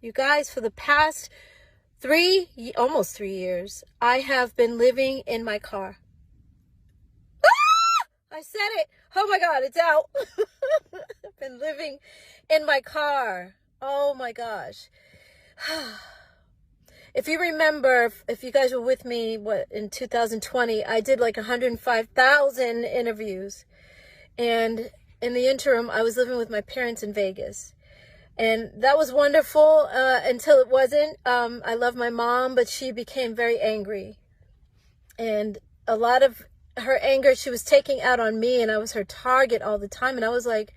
You guys, for the past almost 3 years, I have been living in my car. Ah! I said it. Oh my God, it's out. I've been living in my car. Oh my gosh. If you remember, if you guys were with me, in 2020, I did like 105,000 interviews. And in the interim, I was living with my parents in Vegas. And that was wonderful until it wasn't. I love my mom, but she became very angry. And a lot of her anger, she was taking out on me, and I was her target all the time. And I was like,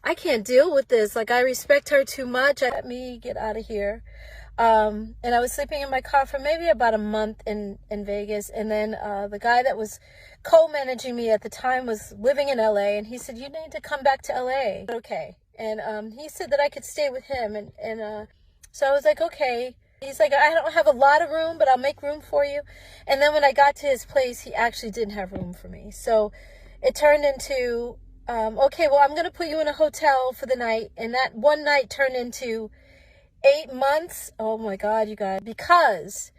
I can't deal with this. Like, I respect her too much. Let me get out of here. And I was sleeping in my car for maybe about a month in Vegas. And then the guy that was co-managing me at the time was living in LA. And he said, you need to come back to LA. Okay. And he said that I could stay with him. And so I was like, okay. He's like, I don't have a lot of room, but I'll make room for you. And then when I got to his place, he actually didn't have room for me. So it turned into, okay, well, I'm going to put you in a hotel for the night. And that one night turned into 8 months. Oh my God, you guys. Because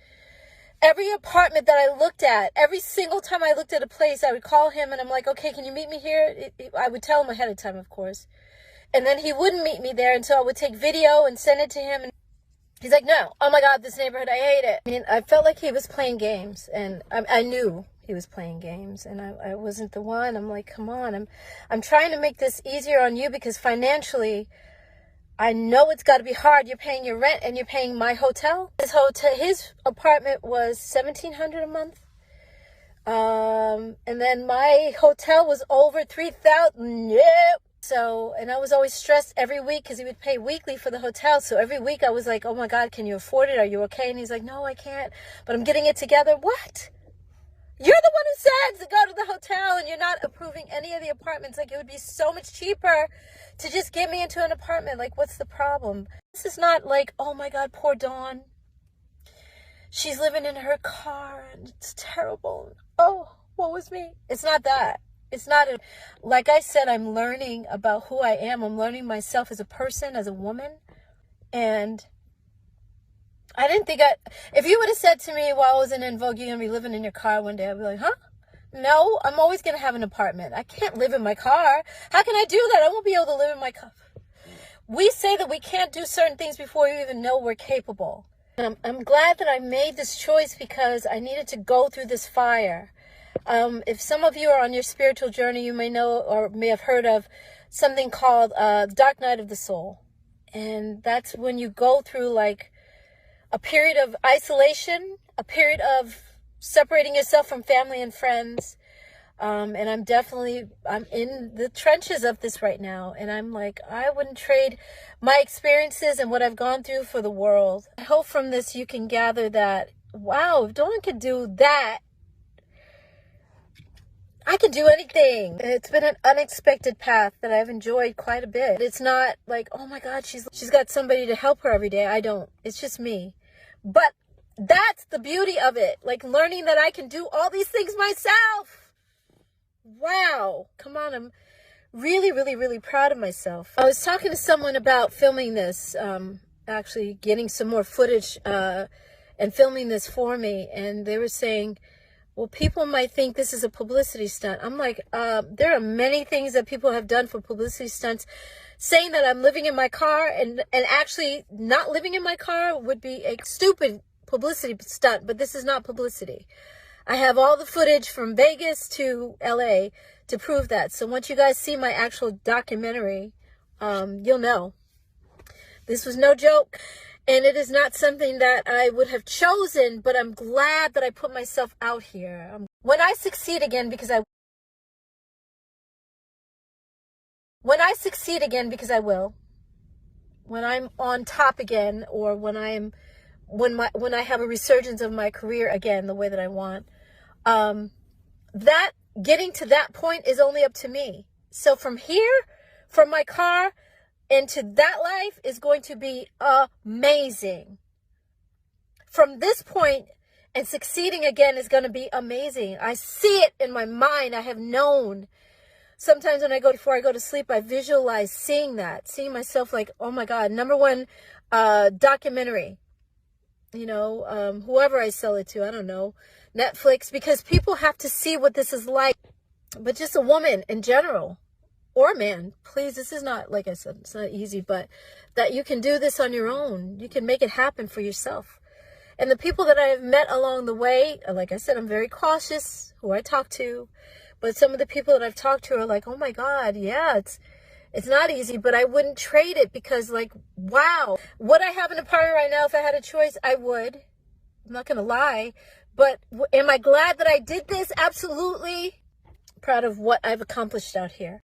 every apartment that I looked at, every single time I looked at a place, I would call him and I'm like, okay, can you meet me here? I would tell him ahead of time, of course. And then he wouldn't meet me there until I would take video and send it to him. And he's like, no, oh my God, this neighborhood, I hate it. I mean, I felt like he was playing games, and I knew he was playing games, and I wasn't the one. I'm like, come on, I'm trying to make this easier on you because financially, I know it's got to be hard. You're paying your rent and you're paying my hotel. His apartment was $1,700 a month. And then my hotel was over $3,000. Yep. So, and I was always stressed every week because he would pay weekly for the hotel. So every week I was like, oh my God, can you afford it? Are you okay? And he's like, no, I can't, but I'm getting it together. What? You're the one who said to go to the hotel, and you're not approving any of the apartments. Like, it would be so much cheaper to just get me into an apartment. Like, what's the problem? This is not like, oh my God, poor Dawn. She's living in her car and it's terrible. Oh, what was me? It's not that. It's not, like I said, I'm learning about who I am. I'm learning myself as a person, as a woman. And I didn't think if you would have said to me while I was in Vogue, you're going to be living in your car one day, I'd be like, huh? No, I'm always going to have an apartment. I can't live in my car. How can I do that? I won't be able to live in my car. We say that we can't do certain things before we even know we're capable. And I'm glad that I made this choice because I needed to go through this fire. If some of you are on your spiritual journey, you may know or may have heard of something called Dark Night of the Soul. And that's when you go through like a period of isolation, a period of separating yourself from family and friends. And I'm in the trenches of this right now. And I'm like, I wouldn't trade my experiences and what I've gone through for the world. I hope from this you can gather that, wow, if Dawn could do that, I can do anything. It's been an unexpected path that I've enjoyed quite a bit. It's not like, oh my God, she's got somebody to help her every day. I don't. It's just me. But that's the beauty of it. Like learning that I can do all these things myself. Wow. Come on. I'm really, really, really proud of myself. I was talking to someone about filming this, actually getting some more footage and filming this for me. And they were saying, well, people might think this is a publicity stunt. I'm like, there are many things that people have done for publicity stunts. Saying that I'm living in my car and actually not living in my car would be a stupid publicity stunt, but this is not publicity. I have all the footage from Vegas to LA to prove that. So once you guys see my actual documentary, you'll know. This was no joke. And it is not something that I would have chosen, but I'm glad that I put myself out here. When I succeed again, because I will, when I'm on top again, or when I have a resurgence of my career again, the way that I want, that getting to that point is only up to me. So from here, from my car, into that life is going to be amazing. From this point and succeeding again is going to be amazing. I see it in my mind. I have known sometimes when before I go to sleep, I visualize seeing myself like, oh my God, #1 documentary, you know, whoever I sell it to, I don't know, Netflix, because people have to see what this is like. But just a woman in general, or a man, please, this is not, like I said, it's not easy, but that you can do this on your own. You can make it happen for yourself. And the people that I have met along the way, like I said, I'm very cautious who I talk to, but some of the people that I've talked to are like, oh my God, yeah, it's not easy, but I wouldn't trade it, because like, wow, would I have an apartment right now if I had a choice? I would. I'm not going to lie, but am I glad that I did this? Absolutely. Proud of what I've accomplished out here.